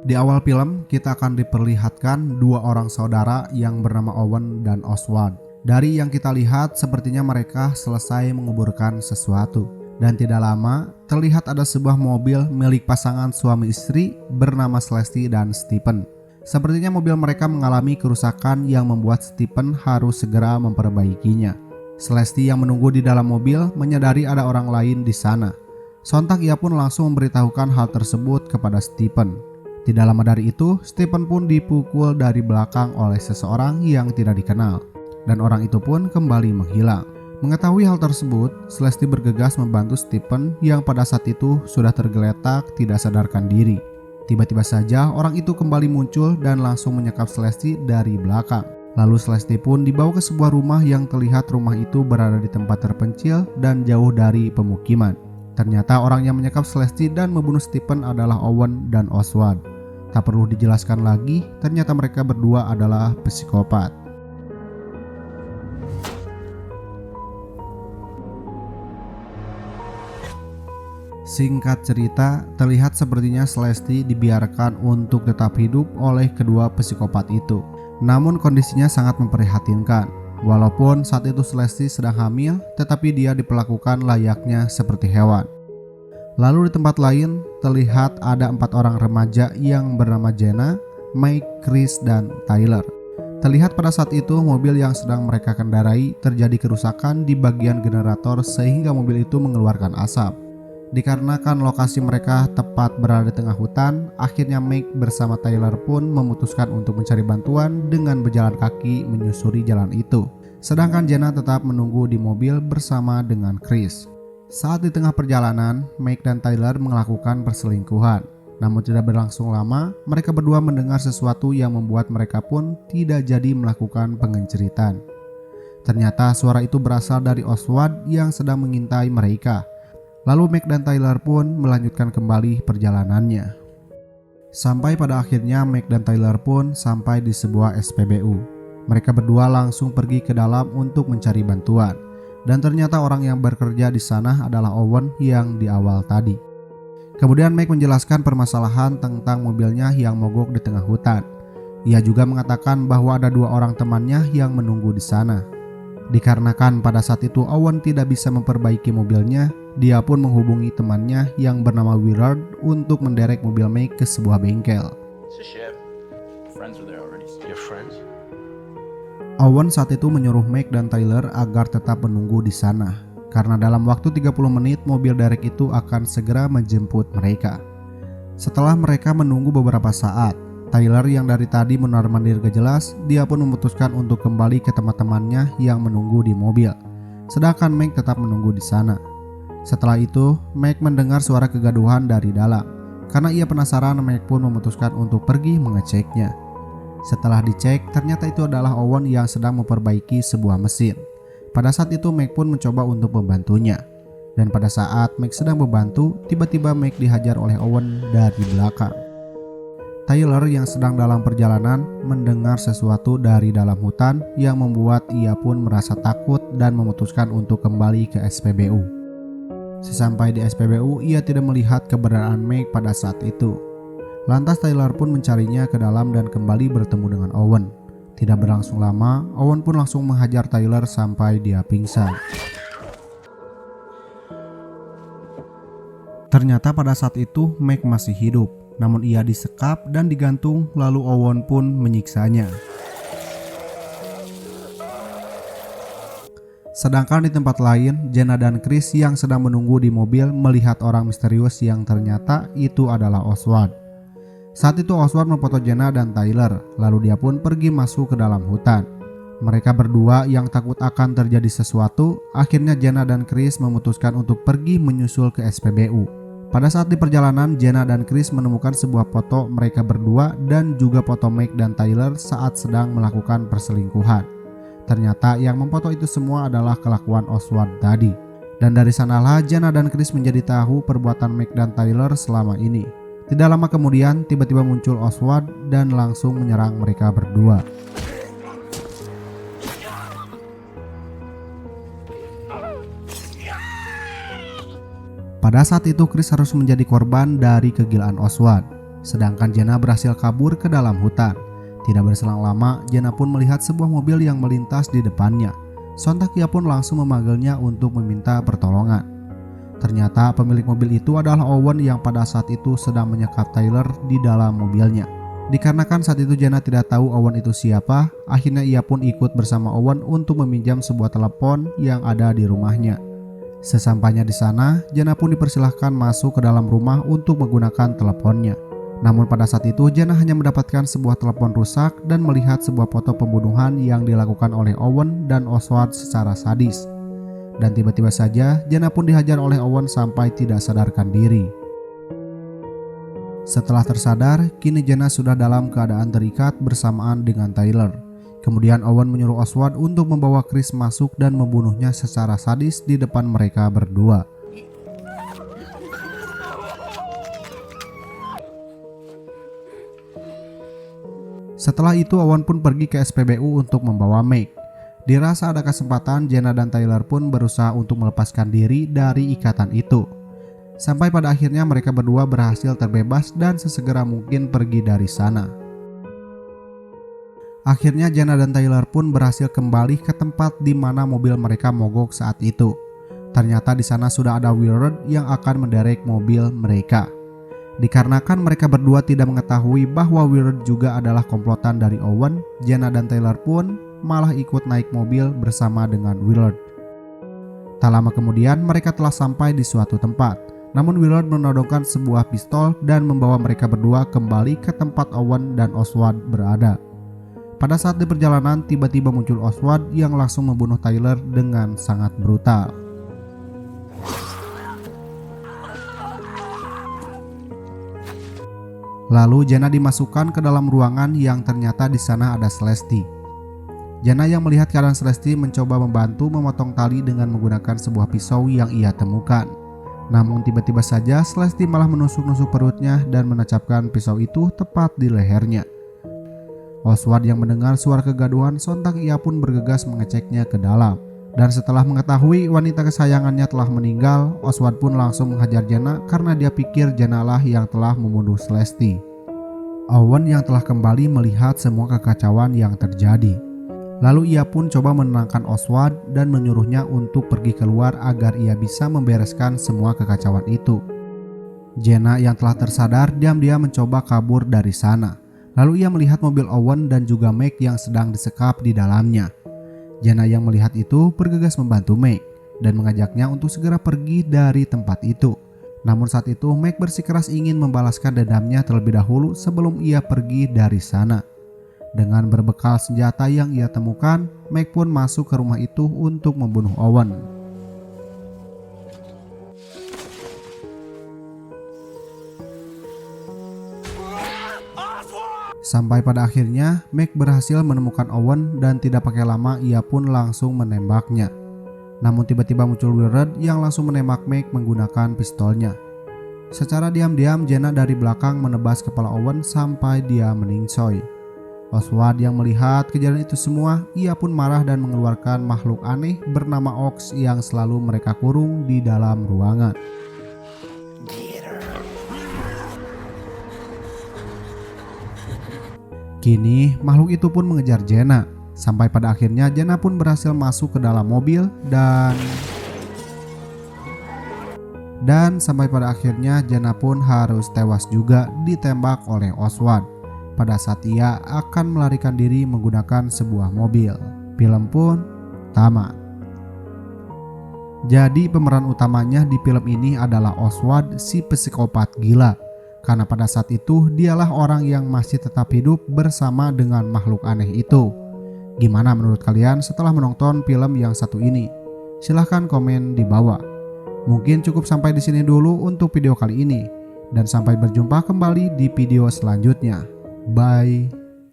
Di awal film, kita akan diperlihatkan dua orang saudara yang bernama Owen dan Oswald. Dari yang kita lihat, sepertinya mereka selesai menguburkan sesuatu. Dan tidak lama, terlihat ada sebuah mobil milik pasangan suami istri bernama Celeste dan Stephen. Sepertinya mobil mereka mengalami kerusakan yang membuat Stephen harus segera memperbaikinya. Celeste yang menunggu di dalam mobil menyadari ada orang lain di sana. Sontak ia pun langsung memberitahukan hal tersebut kepada Stephen. Tidak lama dari itu, Stephen pun dipukul dari belakang oleh seseorang yang tidak dikenal. Dan orang itu pun kembali menghilang. Mengetahui hal tersebut, Celeste bergegas membantu Stephen yang pada saat itu sudah tergeletak tidak sadarkan diri. Tiba-tiba saja orang itu kembali muncul dan langsung menyekap Celeste dari belakang. Lalu Celeste pun dibawa ke sebuah rumah yang terlihat rumah itu berada di tempat terpencil dan jauh dari pemukiman. Ternyata orang yang menyekap Celeste dan membunuh Stephen adalah Owen dan Oswald. Tak perlu dijelaskan lagi, ternyata mereka berdua adalah psikopat. Singkat cerita, terlihat sepertinya Celeste dibiarkan untuk tetap hidup oleh kedua psikopat itu. Namun kondisinya sangat memprihatinkan. Walaupun saat itu Celeste sedang hamil, tetapi dia diperlakukan layaknya seperti hewan. Lalu di tempat lain, terlihat ada 4 orang remaja yang bernama Jenna, Mike, Chris, dan Tyler. Terlihat pada saat itu mobil yang sedang mereka kendarai terjadi kerusakan di bagian generator sehingga mobil itu mengeluarkan asap. Dikarenakan lokasi mereka tepat berada di tengah hutan, akhirnya Mike bersama Tyler pun memutuskan untuk mencari bantuan dengan berjalan kaki menyusuri jalan itu. Sedangkan Jenna tetap menunggu di mobil bersama dengan Chris. Saat di tengah perjalanan, Mike dan Tyler melakukan perselingkuhan. Namun tidak berlangsung lama, mereka berdua mendengar sesuatu yang membuat mereka pun tidak jadi melakukan pengenceritan. Ternyata suara itu berasal dari Oswald yang sedang mengintai mereka. Lalu Mike dan Tyler pun melanjutkan kembali perjalanannya. Sampai pada akhirnya Mike dan Tyler pun sampai di sebuah SPBU. Mereka berdua langsung pergi ke dalam untuk mencari bantuan. Dan ternyata orang yang bekerja di sana adalah Owen yang di awal tadi. Kemudian Mike menjelaskan permasalahan tentang mobilnya yang mogok di tengah hutan. Ia juga mengatakan bahwa ada 2 orang temannya yang menunggu di sana. Dikarenakan pada saat itu Owen tidak bisa memperbaiki mobilnya, dia pun menghubungi temannya yang bernama Willard untuk menderek mobil Mike ke sebuah bengkel. Owen saat itu menyuruh Mike dan Tyler agar tetap menunggu di sana, karena dalam waktu 30 menit mobil derek itu akan segera menjemput mereka. Setelah mereka menunggu beberapa saat, Tyler yang dari tadi mondar-mandir gak jelas, dia pun memutuskan untuk kembali ke teman-temannya yang menunggu di mobil. Sedangkan Mike tetap menunggu di sana. Setelah itu, Mike mendengar suara kegaduhan dari dalam. Karena ia penasaran, Mike pun memutuskan untuk pergi mengeceknya. Setelah dicek, ternyata itu adalah Owen yang sedang memperbaiki sebuah mesin. Pada saat itu Mike pun mencoba untuk membantunya. Dan pada saat Mike sedang membantu, tiba-tiba Mike dihajar oleh Owen dari belakang. Tyler yang sedang dalam perjalanan mendengar sesuatu dari dalam hutan yang membuat ia pun merasa takut dan memutuskan untuk kembali ke SPBU. Sesampai di SPBU, ia tidak melihat keberadaan Mike pada saat itu. Lantas Tyler pun mencarinya ke dalam dan kembali bertemu dengan Owen. Tidak berlangsung lama, Owen pun langsung menghajar Tyler sampai dia pingsan. Ternyata pada saat itu Mike masih hidup. Namun ia disekap dan digantung, lalu Owen pun menyiksanya. Sedangkan di tempat lain, Jenna dan Chris yang sedang menunggu di mobil melihat orang misterius yang ternyata itu adalah Oswald. Saat itu Oswald memfoto Jenna dan Tyler, lalu dia pun pergi masuk ke dalam hutan. Mereka berdua yang takut akan terjadi sesuatu, akhirnya Jenna dan Chris memutuskan untuk pergi menyusul ke SPBU. Pada saat di perjalanan, Jenna dan Chris menemukan sebuah foto mereka berdua dan juga foto Mike dan Tyler saat sedang melakukan perselingkuhan. Ternyata yang memfoto itu semua adalah kelakuan Oswald tadi. Dan dari sanalah Jenna dan Chris menjadi tahu perbuatan Mike dan Tyler selama ini. Tidak lama kemudian, tiba-tiba muncul Oswald dan langsung menyerang mereka berdua. Pada saat itu Chris harus menjadi korban dari kegilaan Oswald. sedangkan Jenna berhasil kabur ke dalam hutan. Tidak berselang lama, Jenna pun melihat sebuah mobil yang melintas di depannya. Sontak ia pun langsung memanggilnya untuk meminta pertolongan. Ternyata pemilik mobil itu adalah Owen yang pada saat itu sedang menyekap Tyler di dalam mobilnya. Dikarenakan saat itu Jenna tidak tahu Owen itu siapa, akhirnya ia pun ikut bersama Owen untuk meminjam sebuah telepon yang ada di rumahnya. Sesampainya di sana, Jenna pun dipersilahkan masuk ke dalam rumah untuk menggunakan teleponnya. Namun pada saat itu Jenna hanya mendapatkan sebuah telepon rusak dan melihat sebuah foto pembunuhan yang dilakukan oleh Owen dan Oswald secara sadis. Dan tiba-tiba saja Jenna pun dihajar oleh Owen sampai tidak sadarkan diri. Setelah tersadar, kini Jenna sudah dalam keadaan terikat bersamaan dengan Tyler. Kemudian Owen menyuruh Oswald untuk membawa Chris masuk dan membunuhnya secara sadis di depan mereka berdua. Setelah itu Owen pun pergi ke SPBU untuk membawa Meg. Dirasa ada kesempatan, Jenna dan Tyler pun berusaha untuk melepaskan diri dari ikatan itu. Sampai pada akhirnya mereka berdua berhasil terbebas dan sesegera mungkin pergi dari sana. Akhirnya Jenna dan Tyler pun berhasil kembali ke tempat di mana mobil mereka mogok saat itu. Ternyata di sana sudah ada Willard yang akan menderek mobil mereka. Dikarenakan mereka berdua tidak mengetahui bahwa Willard juga adalah komplotan dari Owen, Jenna dan Tyler pun malah ikut naik mobil bersama dengan Willard. Tak lama kemudian mereka telah sampai di suatu tempat. Namun Willard menodongkan sebuah pistol dan membawa mereka berdua kembali ke tempat Owen dan Oswald berada. Pada saat di perjalanan, tiba-tiba muncul Oswald yang langsung membunuh Tyler dengan sangat brutal. Lalu Jenna dimasukkan ke dalam ruangan yang ternyata di sana ada Celeste. Jenna yang melihat keadaan Celeste mencoba membantu memotong tali dengan menggunakan sebuah pisau yang ia temukan. Namun tiba-tiba saja Celeste malah menusuk-nusuk perutnya dan menancapkan pisau itu tepat di lehernya. Oswald yang mendengar suara kegaduhan sontak ia pun bergegas mengeceknya ke dalam. Dan setelah mengetahui wanita kesayangannya telah meninggal, Oswald pun langsung menghajar Jenna karena dia pikir Jenna lah yang telah membunuh Celeste. Owen yang telah kembali melihat semua kekacauan yang terjadi. Lalu ia pun coba menenangkan Oswald dan menyuruhnya untuk pergi keluar agar ia bisa membereskan semua kekacauan itu. Jenna yang telah tersadar diam-diam mencoba kabur dari sana. Lalu ia melihat mobil Owen dan juga Meg yang sedang disekap di dalamnya. Jenna yang melihat itu bergegas membantu Meg dan mengajaknya untuk segera pergi dari tempat itu. Namun saat itu Meg bersikeras ingin membalaskan dendamnya terlebih dahulu sebelum ia pergi dari sana. Dengan berbekal senjata yang ia temukan, Meg pun masuk ke rumah itu untuk membunuh Owen. Sampai pada akhirnya, Meg berhasil menemukan Owen dan tidak pakai lama ia pun langsung menembaknya. Namun tiba-tiba muncul Willard yang langsung menembak Meg menggunakan pistolnya. Secara diam-diam Jenna dari belakang menebas kepala Owen sampai dia meningsoy. Oswald yang melihat kejadian itu semua, ia pun marah dan mengeluarkan makhluk aneh bernama Ox yang selalu mereka kurung di dalam ruangan. Kini makhluk itu pun mengejar Jenna. Sampai pada akhirnya Jenna pun berhasil masuk ke dalam mobil dan sampai pada akhirnya Jenna pun harus tewas juga ditembak oleh Oswald pada saat ia akan melarikan diri menggunakan sebuah mobil. Film pun tamat. Jadi pemeran utamanya di film ini adalah Oswald, si psikopat gila. Karena pada saat itu dialah orang yang masih tetap hidup bersama dengan makhluk aneh itu. Gimana menurut kalian setelah menonton film yang satu ini? Silahkan komen di bawah. Mungkin cukup sampai di sini dulu untuk video kali ini. Dan sampai berjumpa kembali di video selanjutnya. Bye.